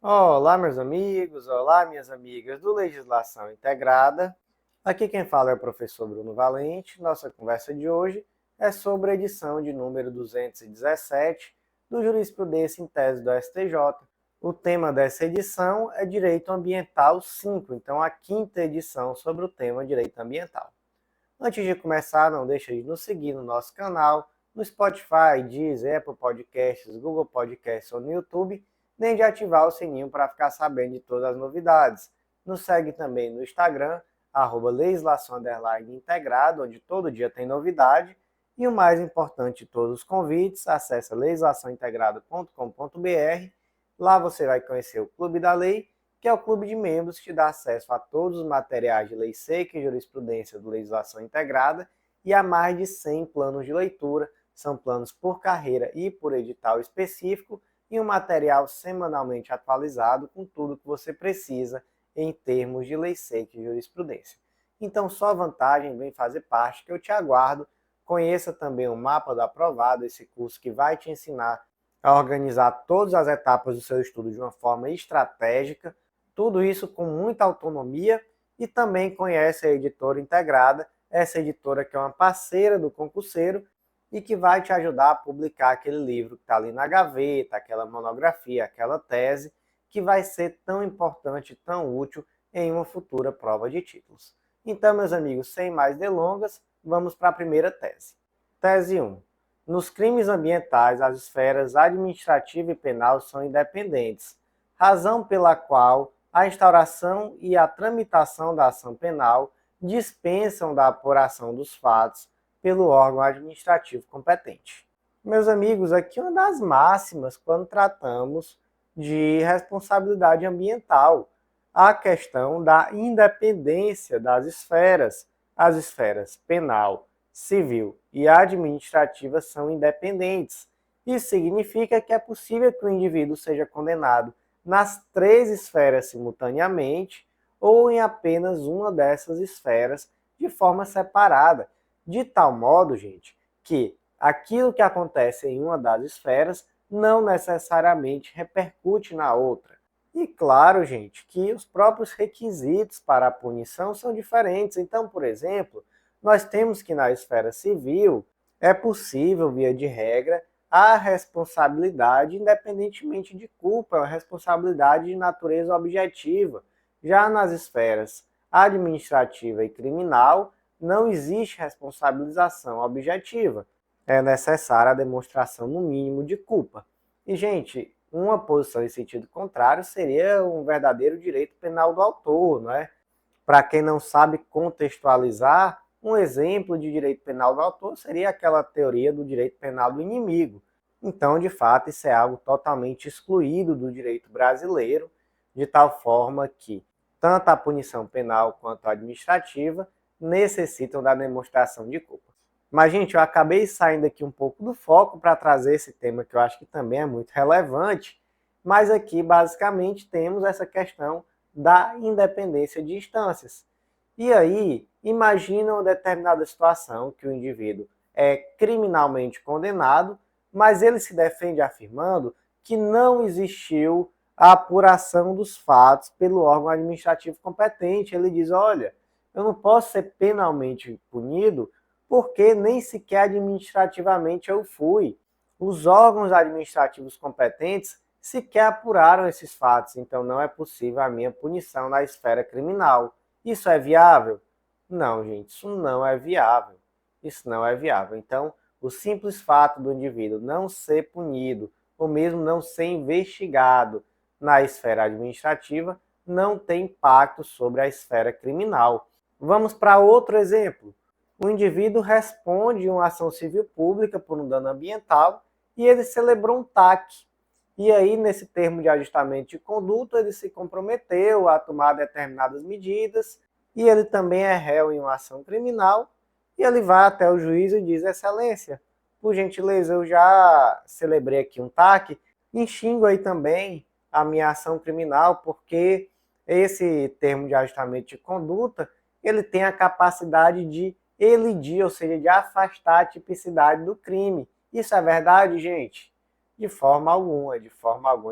Olá, meus amigos, olá, minhas amigas do Legislação Integrada. Aqui quem fala é o professor Bruno Valente. Nossa conversa de hoje é sobre a edição de número 217 do Jurisprudência em Tese do STJ. O tema dessa edição é Direito Ambiental 5, então a quinta edição sobre o tema Direito Ambiental. Antes de começar, não deixe de nos seguir no nosso canal, no Spotify, Deezer, Apple Podcasts, Google Podcasts ou no YouTube, nem de ativar o sininho para ficar sabendo de todas as novidades. Nos segue também no Instagram, @legislação_integrado, onde todo dia tem novidade. E o mais importante de todos os convites, acesse legislaçãointegrado.com.br. Lá você vai conhecer o Clube da Lei, que é o clube de membros que te dá acesso a todos os materiais de lei seca e jurisprudência do Legislação Integrada e a mais de 100 planos de leitura, são planos por carreira e por edital específico, e um material semanalmente atualizado com tudo que você precisa em termos de lei seca e jurisprudência. Então, só vantagem, vem fazer parte, que eu te aguardo. Conheça também o Mapa do Aprovado, esse curso que vai te ensinar a organizar todas as etapas do seu estudo de uma forma estratégica, tudo isso com muita autonomia. E também conhece a Editora Integrada, essa editora que é uma parceira do concurseiro e que vai te ajudar a publicar aquele livro que está ali na gaveta, aquela monografia, aquela tese, que vai ser tão importante, tão útil em uma futura prova de títulos. Então, meus amigos, sem mais delongas, vamos para a primeira tese. Tese 1. Nos crimes ambientais, as esferas administrativa e penal são independentes, razão pela qual a instauração e a tramitação da ação penal dispensam da apuração dos fatos pelo órgão administrativo competente. Meus amigos, aqui uma das máximas quando tratamos de responsabilidade ambiental, a questão da independência das esferas. As esferas penal, civil e administrativa são independentes. Isso significa que é possível que o indivíduo seja condenado nas três esferas simultaneamente ou em apenas uma dessas esferas de forma separada. De tal modo, gente, que aquilo que acontece em uma das esferas não necessariamente repercute na outra. E claro, gente, que os próprios requisitos para a punição são diferentes. Então, por exemplo, nós temos que na esfera civil é possível, via de regra, a responsabilidade independentemente de culpa, a responsabilidade de natureza objetiva. Já nas esferas administrativa e criminal, não existe responsabilização objetiva. É necessária a demonstração, no mínimo, de culpa. E, gente, uma posição em sentido contrário seria um verdadeiro direito penal do autor, não é? Para quem não sabe contextualizar, um exemplo de direito penal do autor seria aquela teoria do direito penal do inimigo. Então, de fato, isso é algo totalmente excluído do direito brasileiro, de tal forma que tanto a punição penal quanto a administrativa necessitam da demonstração de culpa. Mas, gente, eu acabei saindo aqui um pouco do foco para trazer esse tema que eu acho que também é muito relevante, mas aqui, basicamente, temos essa questão da independência de instâncias. E aí, imagina uma determinada situação que o indivíduo é criminalmente condenado, mas ele se defende afirmando que não existiu a apuração dos fatos pelo órgão administrativo competente. Ele diz, olha, eu não posso ser penalmente punido porque nem sequer administrativamente eu fui. Os órgãos administrativos competentes sequer apuraram esses fatos, então não é possível a minha punição na esfera criminal. Isso é viável? Não, gente, isso não é viável. Isso não é viável. Então, o simples fato do indivíduo não ser punido, ou mesmo não ser investigado na esfera administrativa, não tem impacto sobre a esfera criminal. Vamos para outro exemplo. O indivíduo responde uma ação civil pública por um dano ambiental e ele celebrou um TAC. E aí, nesse termo de ajustamento de conduta, ele se comprometeu a tomar determinadas medidas e ele também é réu em uma ação criminal e ele vai até o juiz e diz, excelência, por gentileza, eu já celebrei aqui um TAC e extingo aí também a minha ação criminal porque esse termo de ajustamento de conduta, ele tem a capacidade de elidir, ou seja, de afastar a tipicidade do crime. Isso é verdade, gente? De forma alguma,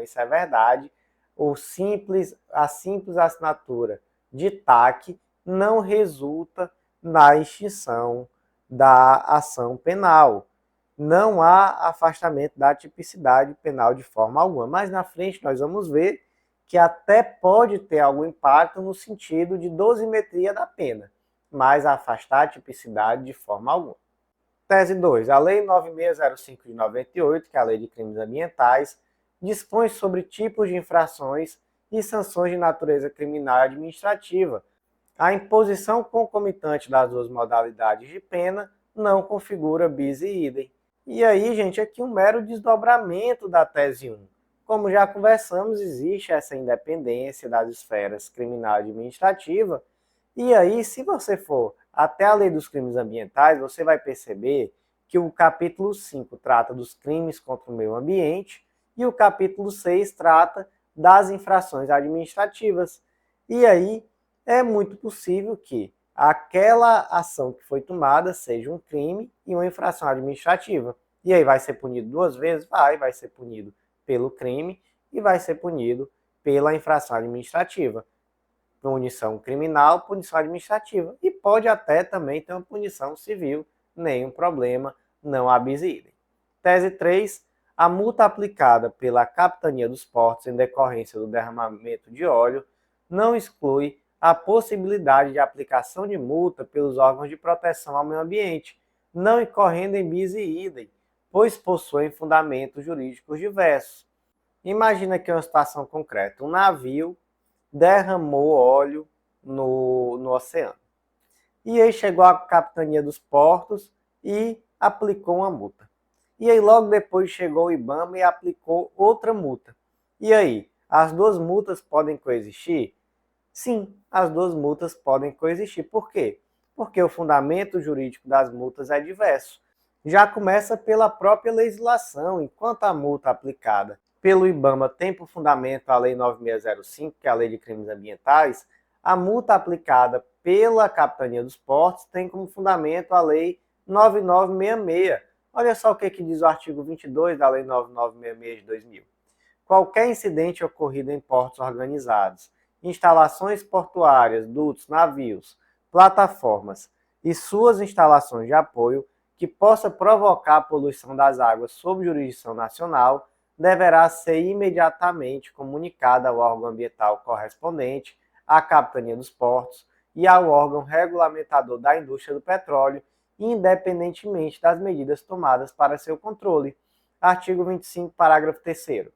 isso é verdade. a simples assinatura de TAC não resulta na extinção da ação penal. Não há afastamento da tipicidade penal de forma alguma. Mas na frente nós vamos ver que até pode ter algum impacto no sentido de dosimetria da pena, mas afastar a tipicidade de forma alguma. Tese 2. A Lei 9605 de 98, que é a Lei de Crimes Ambientais, dispõe sobre tipos de infrações e sanções de natureza criminal e administrativa. A imposição concomitante das duas modalidades de pena não configura bis e idem. E aí, gente, aqui um mero desdobramento da tese 1. Como já conversamos, existe essa independência das esferas criminal e administrativa. E aí, se você for até a Lei dos Crimes Ambientais, você vai perceber que o capítulo 5 trata dos crimes contra o meio ambiente e o capítulo 6 trata das infrações administrativas. E aí, é muito possível que aquela ação que foi tomada seja um crime e uma infração administrativa. E aí vai ser punido duas vezes? Vai ser punido pelo crime e vai ser punido pela infração administrativa. Punição criminal, punição administrativa. E pode até também ter uma punição civil, nenhum problema, não há bis idem. Tese 3. A multa aplicada pela Capitania dos Portos em decorrência do derramamento de óleo não exclui a possibilidade de aplicação de multa pelos órgãos de proteção ao meio ambiente, não incorrendo em bis e idem, pois possuem fundamentos jurídicos diversos. Imagina aqui uma situação concreta. Um navio derramou óleo no oceano. E aí chegou a Capitania dos Portos e aplicou uma multa. E aí logo depois chegou o IBAMA e aplicou outra multa. E aí, as duas multas podem coexistir? Sim, as duas multas podem coexistir. Por quê? Porque o fundamento jurídico das multas é diverso. Já começa pela própria legislação. Enquanto a multa aplicada pelo IBAMA tem por fundamento a Lei 9605, que é a Lei de Crimes Ambientais, a multa aplicada pela Capitania dos Portos tem como fundamento a Lei 9966. Olha só o que diz o artigo 22 da Lei 9966 de 2000. Qualquer incidente ocorrido em portos organizados, instalações portuárias, dutos, navios, plataformas e suas instalações de apoio que possa provocar a poluição das águas sob jurisdição nacional deverá ser imediatamente comunicada ao órgão ambiental correspondente, à Capitania dos Portos e ao órgão regulamentador da indústria do petróleo, independentemente das medidas tomadas para seu controle. Artigo 25, parágrafo 3º.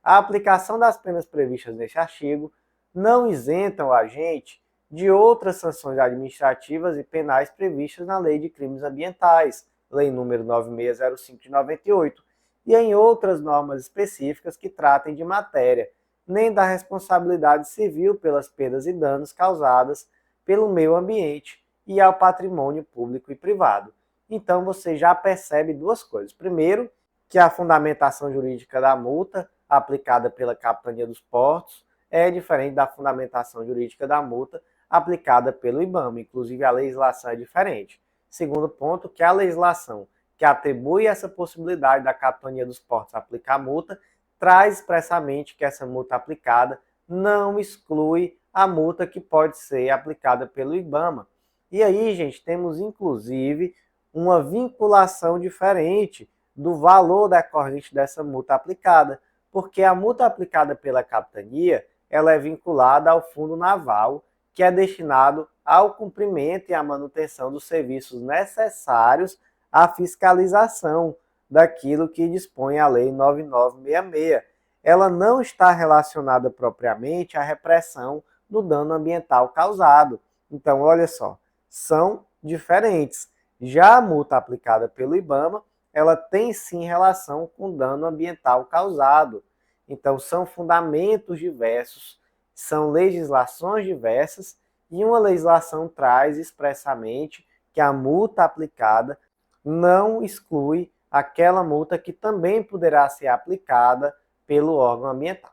A aplicação das penas previstas neste artigo não isenta o agente de outras sanções administrativas e penais previstas na Lei de Crimes Ambientais, Lei nº 9605 de 98, e em outras normas específicas que tratem de matéria, nem da responsabilidade civil pelas perdas e danos causadas pelo meio ambiente e ao patrimônio público e privado. Então você já percebe duas coisas. Primeiro, que a fundamentação jurídica da multa aplicada pela Capitania dos Portos é diferente da fundamentação jurídica da multa aplicada pelo IBAMA, inclusive a legislação é diferente. Segundo ponto, que a legislação que atribui essa possibilidade da Capitania dos Portos aplicar a multa, traz expressamente que essa multa aplicada não exclui a multa que pode ser aplicada pelo IBAMA. E aí, gente, temos inclusive uma vinculação diferente do valor decorrente dessa multa aplicada, porque a multa aplicada pela Capitania ela é vinculada ao Fundo Naval, que é destinado ao cumprimento e à manutenção dos serviços necessários à fiscalização daquilo que dispõe a Lei 9966. Ela não está relacionada propriamente à repressão do dano ambiental causado. Então, olha só, são diferentes. Já a multa aplicada pelo IBAMA, ela tem sim relação com o dano ambiental causado. Então, são fundamentos diversos, são legislações diversas, e uma legislação traz expressamente que a multa aplicada não exclui aquela multa que também poderá ser aplicada pelo órgão ambiental.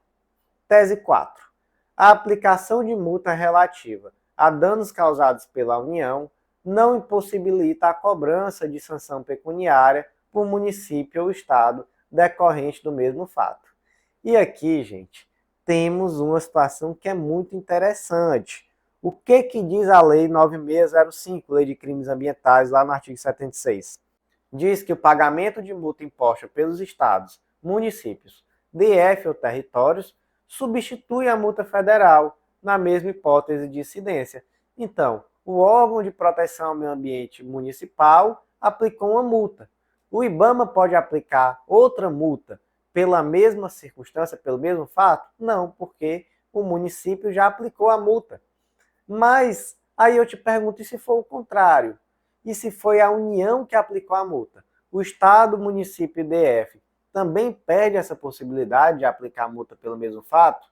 Tese 4. A aplicação de multa relativa a danos causados pela União não impossibilita a cobrança de sanção pecuniária por município ou estado decorrente do mesmo fato. E aqui, gente, temos uma situação que é muito interessante. O que diz a Lei 9605, Lei de Crimes Ambientais, lá no artigo 76? Diz que o pagamento de multa imposta pelos estados, municípios, DF ou territórios substitui a multa federal na mesma hipótese de incidência. Então, o órgão de proteção ao meio ambiente municipal aplicou uma multa. O IBAMA pode aplicar outra multa pela mesma circunstância, pelo mesmo fato? Não, porque o município já aplicou a multa. Mas aí eu te pergunto, e se for o contrário? E se foi a União que aplicou a multa? O Estado, município e DF também perde essa possibilidade de aplicar a multa pelo mesmo fato?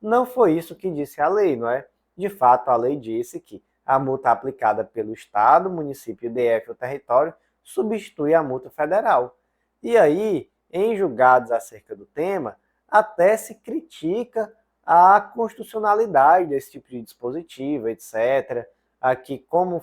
Não foi isso que disse a lei, não é? De fato, a lei disse que a multa aplicada pelo Estado, município, DF ou território substitui a multa federal. E aí, em julgados acerca do tema, até se critica a constitucionalidade desse tipo de dispositivo, etc. Aqui, como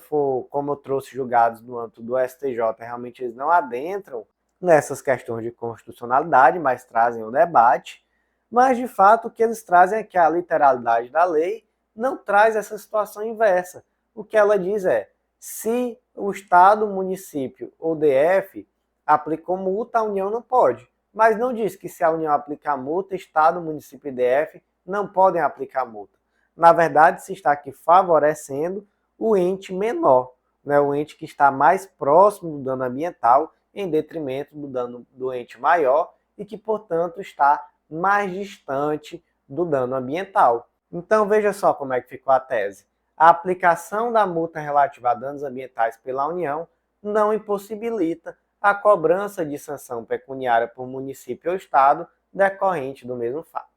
eu trouxe julgados no âmbito do STJ, realmente eles não adentram nessas questões de constitucionalidade, mas trazem o debate. Mas, de fato, o que eles trazem é que a literalidade da lei não traz essa situação inversa. O que ela diz é, se o Estado, município ou DF aplicou multa, a União não pode. Mas não diz que se a União aplicar multa, Estado, município e DF não podem aplicar multa. Na verdade, se está aqui favorecendo o ente menor, né? O ente que está mais próximo do dano ambiental, em detrimento do dano do ente maior e que, portanto, está mais distante do dano ambiental. Então, veja só como é que ficou a tese. A aplicação da multa relativa a danos ambientais pela União não impossibilita a cobrança de sanção pecuniária por município ou Estado decorrente do mesmo fato.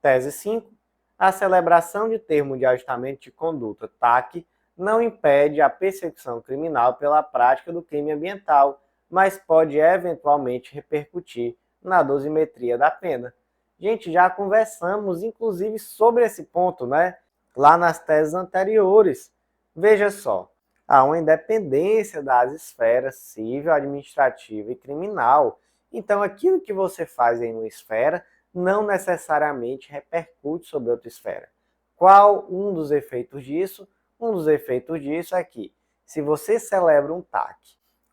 Tese 5. A celebração de termo de ajustamento de conduta, TAC, não impede a persecução criminal pela prática do crime ambiental, mas pode eventualmente repercutir na dosimetria da pena. Gente, já conversamos, inclusive, sobre esse ponto, né? Lá nas teses anteriores. Veja só, há uma independência das esferas civil, administrativa e criminal. Então, aquilo que você faz em uma esfera não necessariamente repercute sobre outra esfera. Qual um dos efeitos disso? Um dos efeitos disso é que, se você celebra um TAC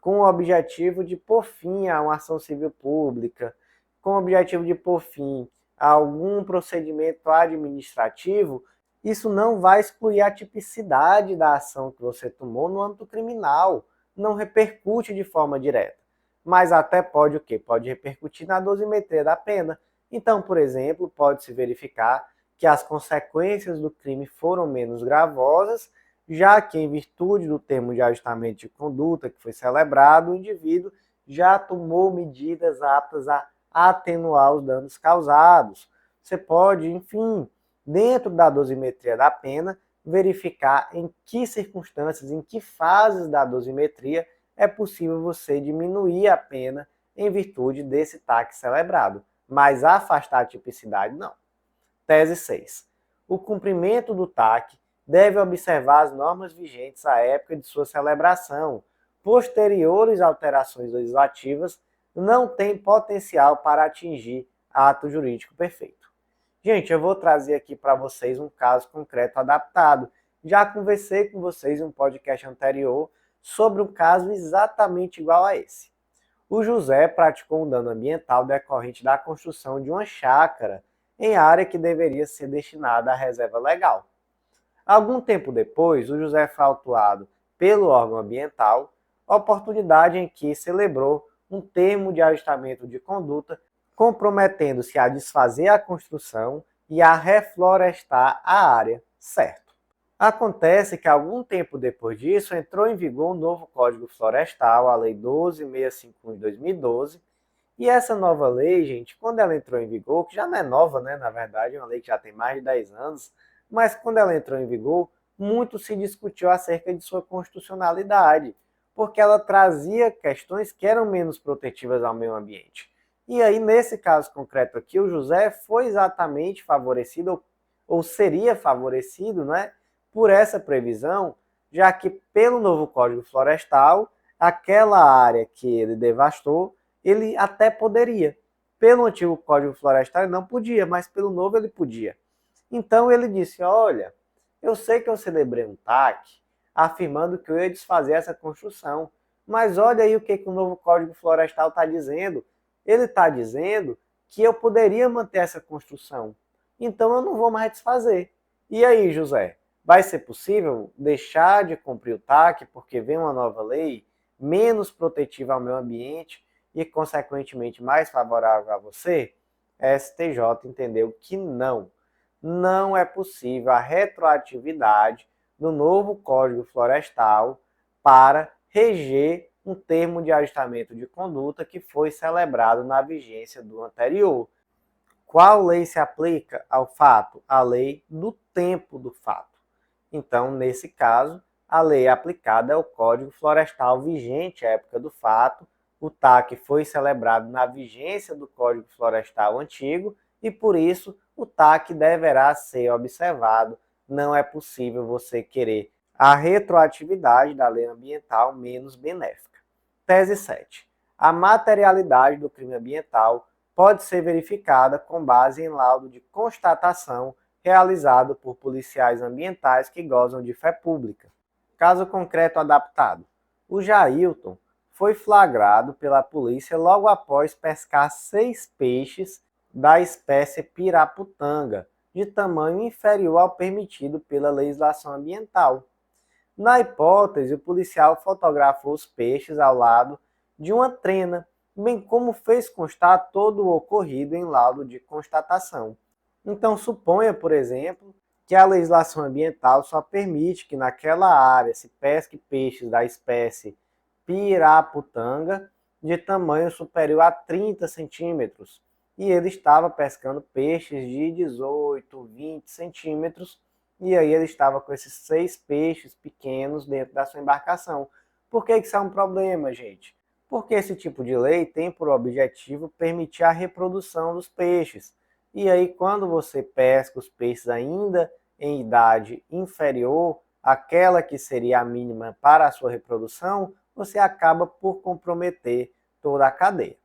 com o objetivo de pôr fim a uma ação civil pública, com o objetivo de pôr fim a algum procedimento administrativo, isso não vai excluir a tipicidade da ação que você tomou no âmbito criminal, não repercute de forma direta. Mas até pode o quê? Pode repercutir na dosimetria da pena. Então, por exemplo, pode-se verificar que as consequências do crime foram menos gravosas, já que, em virtude do termo de ajustamento de conduta que foi celebrado, o indivíduo já tomou medidas aptas a atenuar os danos causados. Você pode, enfim, dentro da dosimetria da pena, verificar em que circunstâncias, em que fases da dosimetria é possível você diminuir a pena em virtude desse TAC celebrado, mas afastar a tipicidade não. Tese 6. O cumprimento do TAC deve observar as normas vigentes à época de sua celebração. Posteriores alterações legislativas não têm potencial para atingir ato jurídico perfeito. Gente, eu vou trazer aqui para vocês um caso concreto adaptado. Já conversei com vocês em um podcast anterior sobre um caso exatamente igual a esse. O José praticou um dano ambiental decorrente da construção de uma chácara em área que deveria ser destinada à reserva legal. Algum tempo depois, o José foi autuado pelo órgão ambiental, oportunidade em que celebrou um termo de ajustamento de conduta, comprometendo-se a desfazer a construção e a reflorestar a área, certo? Acontece que algum tempo depois disso entrou em vigor um novo Código Florestal, a Lei 12.651 de 2012, e essa nova lei, gente, quando ela entrou em vigor, que já não é nova, né, na verdade, é uma lei que já tem mais de 10 anos, mas quando ela entrou em vigor, muito se discutiu acerca de sua constitucionalidade, porque ela trazia questões que eram menos protetivas ao meio ambiente. E aí, nesse caso concreto aqui, o José foi exatamente favorecido, ou seria favorecido, né, por essa previsão, já que pelo novo Código Florestal, aquela área que ele devastou, ele até poderia, Pelo antigo Código Florestal ele não podia, mas pelo novo ele podia. Então ele disse, olha, eu sei que eu celebrei um TAC afirmando que eu ia desfazer essa construção, mas olha aí o que o novo Código Florestal está dizendo. Ele está dizendo que eu poderia manter essa construção, então eu não vou mais desfazer. E aí, José, vai ser possível deixar de cumprir o TAC porque vem uma nova lei menos protetiva ao meio ambiente e, consequentemente, mais favorável a você? A STJ entendeu que não. Não é possível a retroatividade do novo Código Florestal para reger um termo de ajustamento de conduta que foi celebrado na vigência do anterior. Qual lei se aplica ao fato? A lei do tempo do fato. Então, nesse caso, a lei aplicada é o Código Florestal vigente à época do fato. O TAC foi celebrado na vigência do Código Florestal antigo e, por isso, o TAC deverá ser observado. Não é possível você querer a retroatividade da lei ambiental menos benéfica. Tese 7. A materialidade do crime ambiental pode ser verificada com base em laudo de constatação realizado por policiais ambientais que gozam de fé pública. Caso concreto adaptado. O Jailton foi flagrado pela polícia logo após pescar 6 peixes da espécie piraputanga, de tamanho inferior ao permitido pela legislação ambiental. Na hipótese, o policial fotografou os peixes ao lado de uma trena, bem como fez constar todo o ocorrido em laudo de constatação. Então, suponha, por exemplo, que a legislação ambiental só permite que naquela área se pesque peixes da espécie piraputanga de tamanho superior a 30 centímetros, e ele estava pescando peixes de 18, 20 centímetros, e aí ele estava com esses 6 peixes pequenos dentro da sua embarcação. Por que isso é um problema, gente? Porque esse tipo de lei tem por objetivo permitir a reprodução dos peixes. E aí, quando você pesca os peixes ainda em idade inferior àquela que seria a mínima para a sua reprodução, você acaba por comprometer toda a cadeia.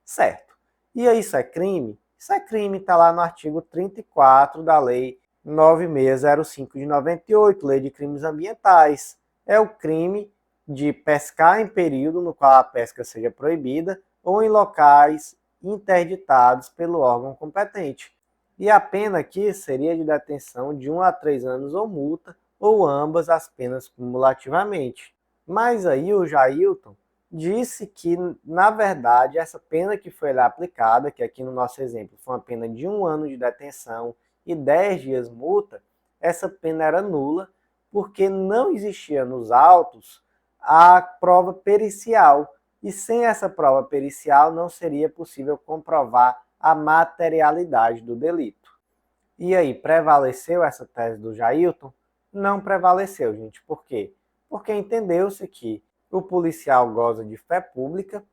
Certo. E aí, isso é crime? Isso é crime, está lá no artigo 34 da Lei 9605 de 98, Lei de Crimes Ambientais. É o crime de pescar em período no qual a pesca seja proibida ou em locais interditados pelo órgão competente. E a pena aqui seria de detenção de 1 a 3 anos ou multa, ou ambas as penas cumulativamente. Mas aí o Jailton disse que, na verdade, essa pena que foi lá aplicada, que aqui no nosso exemplo foi uma pena de 1 ano de detenção e 10 dias multa, essa pena era nula, porque não existia nos autos a prova pericial, e sem essa prova pericial não seria possível comprovar a materialidade do delito. E aí, prevaleceu essa tese do Jailton? Não prevaleceu, gente. Por quê? Porque entendeu-se que o policial goza de fé pública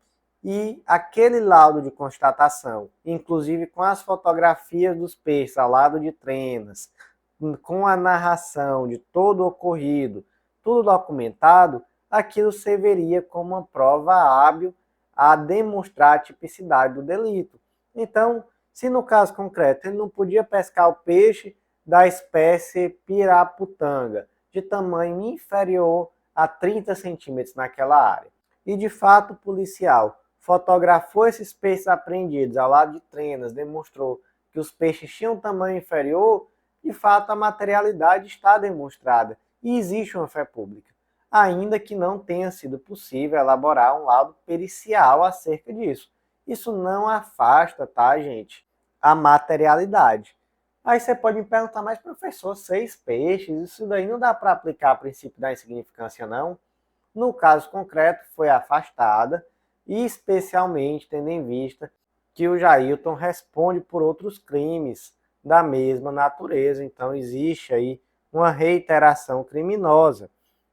e aquele laudo de constatação, inclusive com as fotografias dos peixes ao lado de trenas, com a narração de todo o ocorrido, tudo documentado, aquilo serviria como uma prova hábil a demonstrar a tipicidade do delito. Então, se no caso concreto ele não podia pescar o peixe da espécie piraputanga, de tamanho inferior a 30 centímetros naquela área, e de fato o policial fotografou esses peixes apreendidos ao lado de trenas, demonstrou que os peixes tinham tamanho inferior, de fato a materialidade está demonstrada e existe uma fé pública, ainda que não tenha sido possível elaborar um laudo pericial acerca disso. Isso não afasta, tá, gente, a materialidade. Aí você pode me perguntar, mas professor, 6 peixes, isso daí não dá para aplicar o princípio da insignificância, não? No caso concreto, foi afastada, e especialmente tendo em vista que o Jailton responde por outros crimes da mesma natureza. Então existe aí uma reiteração criminosa.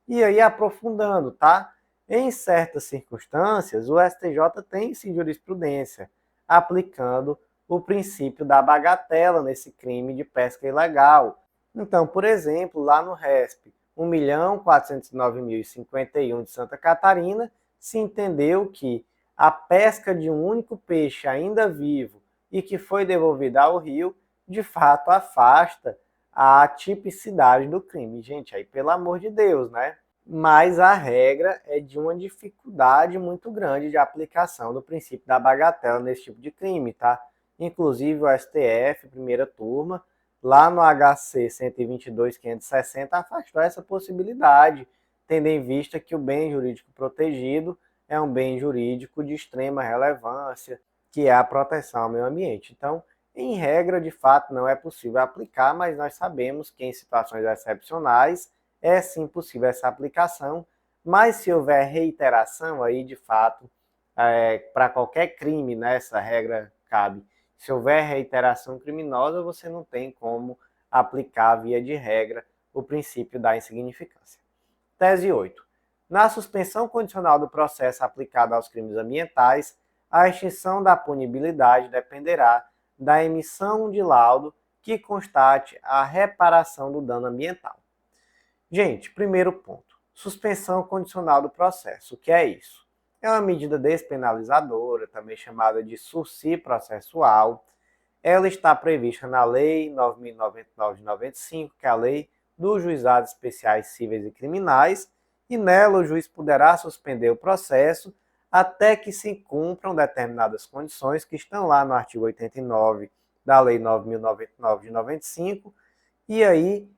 E aí, aprofundando, tá? Em certas circunstâncias, o STJ tem sim jurisprudência, aplicando o princípio da bagatela nesse crime de pesca ilegal. Então, por exemplo, lá no RESP 1.409.051 de Santa Catarina, se entendeu que a pesca de um único peixe ainda vivo e que foi devolvida ao Rio, de fato afasta a tipicidade do crime. Gente, aí pelo amor de Deus, né? Mas a regra é de uma dificuldade muito grande de aplicação do princípio da bagatela nesse tipo de crime, tá? Inclusive o STF, primeira turma, lá no HC 122.560, afastou essa possibilidade, tendo em vista que o bem jurídico protegido é um bem jurídico de extrema relevância, que é a proteção ao meio ambiente. Então, em regra, de fato, não é possível aplicar, mas nós sabemos que em situações excepcionais é sim possível essa aplicação, mas se houver reiteração, aí de fato, para qualquer crime, né, essa regra cabe. Se houver reiteração criminosa, você não tem como aplicar, via de regra, o princípio da insignificância. Tese 8. Na suspensão condicional do processo aplicado aos crimes ambientais, a extinção da punibilidade dependerá da emissão de laudo que constate a reparação do dano ambiental. Gente, primeiro ponto. Suspensão condicional do processo. O que é isso? É uma medida despenalizadora, também chamada de sursi processual. Ela está prevista na Lei 9.099 de 95, que é a Lei dos Juizados Especiais Cíveis e Criminais, e nela o juiz poderá suspender o processo até que se cumpram determinadas condições que estão lá no artigo 89 da Lei 9.099 de 95, e aí,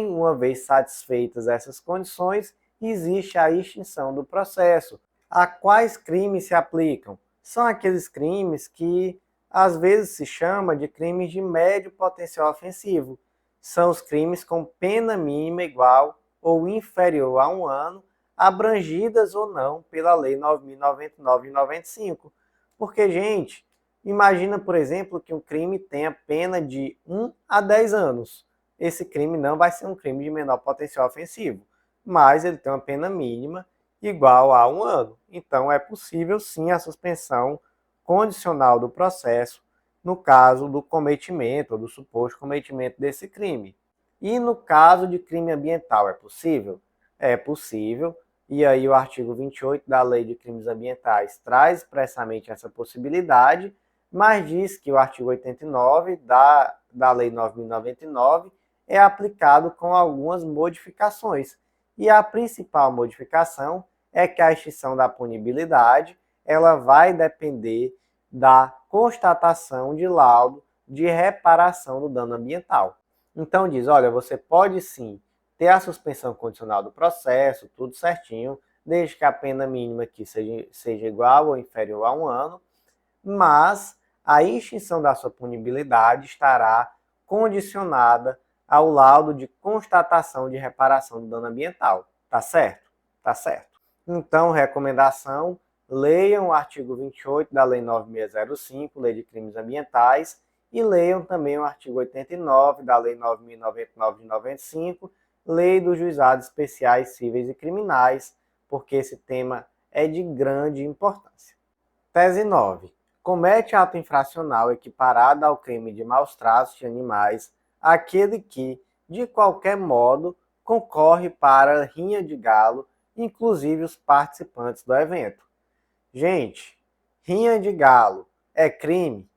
uma vez satisfeitas essas condições, existe a extinção do processo. A quais crimes se aplicam? São aqueles crimes que às vezes se chama de crimes de médio potencial ofensivo. São os crimes com pena mínima igual ou inferior a 1 ano, abrangidas ou não pela Lei 9.099 de 95. Porque, gente, imagina, por exemplo, que um crime tenha pena de 1 a 10 anos. Esse crime não vai ser um crime de menor potencial ofensivo, mas ele tem uma pena mínima igual a 1 ano. Então, é possível sim a suspensão condicional do processo no caso do cometimento ou do suposto cometimento desse crime. E no caso de crime ambiental, é possível? É possível, e aí o artigo 28 da Lei de Crimes Ambientais traz expressamente essa possibilidade, mas diz que o artigo 89 da Lei 9.099 é aplicado com algumas modificações. E a principal modificação é que a extinção da punibilidade ela vai depender da constatação de laudo de reparação do dano ambiental. Então diz, olha, você pode sim ter a suspensão condicional do processo, tudo certinho, desde que a pena mínima aqui seja igual ou inferior a 1 ano, mas a extinção da sua punibilidade estará condicionada ao laudo de constatação de reparação do dano ambiental. Tá certo? Tá certo. Então, recomendação, leiam o artigo 28 da Lei 9.605, Lei de Crimes Ambientais, e leiam também o artigo 89 da Lei 9.099 de 95, Lei dos Juizados Especiais Cíveis e Criminais, porque esse tema é de grande importância. Tese 9. Comete ato infracional equiparado ao crime de maus tratos de animais aquele que, de qualquer modo, concorre para a rinha de galo, inclusive os participantes do evento. Gente, rinha de galo é crime?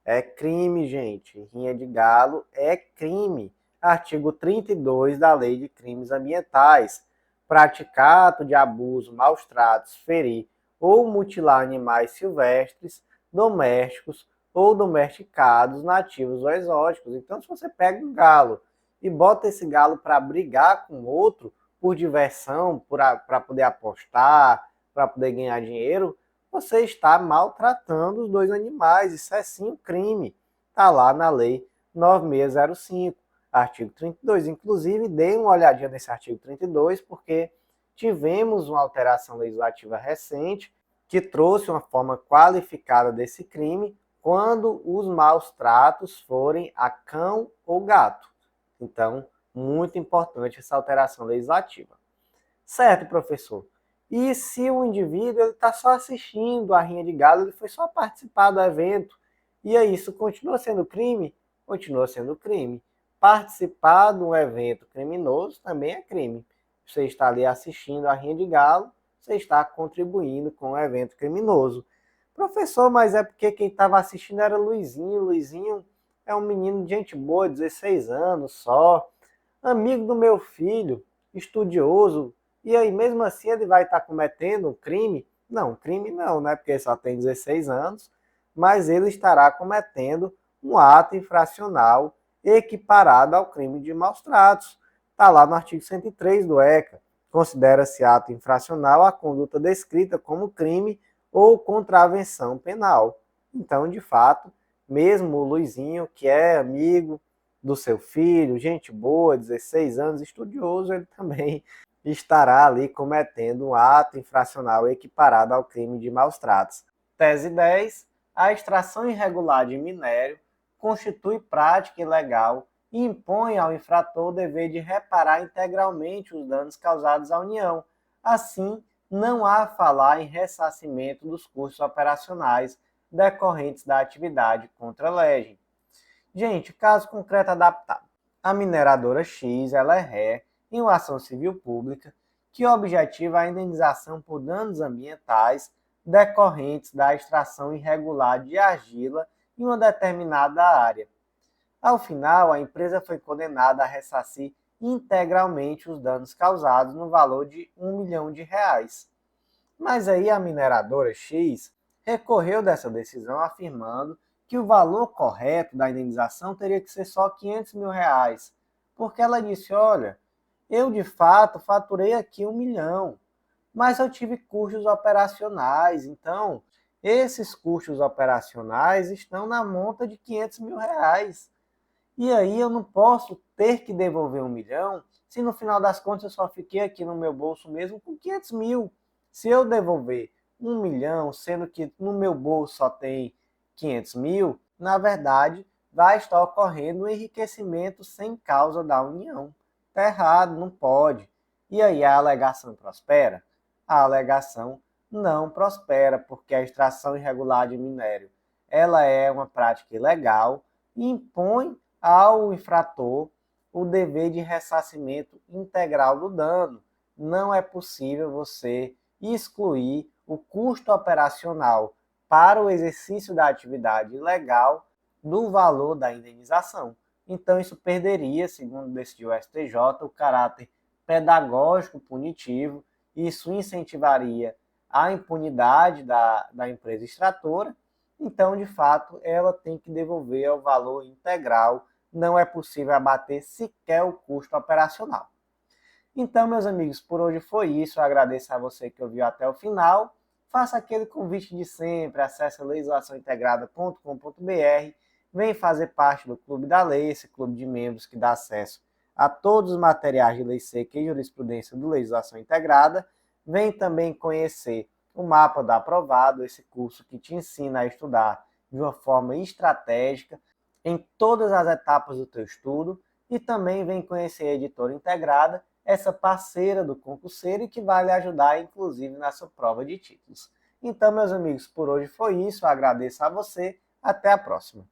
É crime, gente. Rinha de galo é crime. Artigo 32 da Lei de Crimes Ambientais. Praticar ato de abuso, maus tratos, ferir ou mutilar animais silvestres, domésticos ou domesticados, nativos ou exóticos. Então, se você pega um galo e bota esse galo para brigar com outro por diversão, para poder apostar, para poder ganhar dinheiro, você está maltratando os dois animais. Isso é sim um crime. Está lá na Lei 9605, artigo 32. Inclusive, dê uma olhadinha nesse artigo 32, porque tivemos uma alteração legislativa recente que trouxe uma forma qualificada desse crime quando os maus tratos forem a cão ou gato. Então, muito importante essa alteração legislativa. Certo, professor? E se o indivíduo está só assistindo a rinha de galo, ele foi só participar do evento, e aí isso continua sendo crime? Continua sendo crime. Participar de um evento criminoso também é crime. Você está ali assistindo a rinha de galo, você está contribuindo com o evento criminoso. Professor, mas é porque quem estava assistindo era Luizinho. Luizinho é um menino de gente boa, 16 anos só, amigo do meu filho, estudioso, e aí mesmo assim ele vai estar cometendo um crime? Não, crime não, né? Porque ele só tem 16 anos, mas ele estará cometendo um ato infracional equiparado ao crime de maus tratos. Está lá no artigo 103 do ECA. Considera-se ato infracional a conduta descrita como crime ou contravenção penal. Então, de fato, mesmo o Luizinho, que é amigo do seu filho, gente boa, 16 anos, estudioso, ele também estará ali cometendo um ato infracional equiparado ao crime de maus tratos. Tese 10. A extração irregular de minério constitui prática ilegal e impõe ao infrator o dever de reparar integralmente os danos causados à União. Assim, não há falar em ressarcimento dos custos operacionais decorrentes da atividade contra a legem. Gente, caso concreto adaptado. A mineradora X, ela é ré em uma ação civil pública que objetiva a indenização por danos ambientais decorrentes da extração irregular de argila em uma determinada área. Ao final, a empresa foi condenada a ressarcir integralmente os danos causados no valor de R$ 1 milhão. Mas aí a mineradora X recorreu dessa decisão afirmando que o valor correto da indenização teria que ser só R$ 500 mil, porque ela disse, olha, eu de fato faturei aqui 1 milhão, mas eu tive custos operacionais, então esses custos operacionais estão na monta de R$ 500 mil. E aí eu não posso ter que devolver 1 milhão se no final das contas eu só fiquei aqui no meu bolso mesmo com 500 mil. Se eu devolver 1 milhão, sendo que no meu bolso só tem 500 mil, na verdade vai estar ocorrendo um enriquecimento sem causa da União. Está errado, não pode. E aí a alegação prospera? A alegação não prospera, porque a extração irregular de minério ela é uma prática ilegal e impõe ao infrator o dever de ressarcimento integral do dano. Não é possível você excluir o custo operacional para o exercício da atividade ilegal do valor da indenização. Então, isso perderia, segundo decidiu o STJ, o caráter pedagógico punitivo, isso incentivaria a impunidade da empresa extratora. Então, de fato, ela tem que devolver o valor integral, não é possível abater sequer o custo operacional. Então, meus amigos, por hoje foi isso. Eu agradeço a você que ouviu até o final. Faça aquele convite de sempre, acesse legislaçãointegrada.com.br, vem fazer parte do Clube da Lei, esse clube de membros que dá acesso a todos os materiais de lei seca e jurisprudência do Legislação Integrada. Vem também conhecer o Mapa do Aprovado, esse curso que te ensina a estudar de uma forma estratégica em todas as etapas do teu estudo, e também vem conhecer a Editora Integrada, essa parceira do concurseiro e que vai lhe ajudar, inclusive, na sua prova de títulos. Então, meus amigos, por hoje foi isso. Eu agradeço a você. Até a próxima.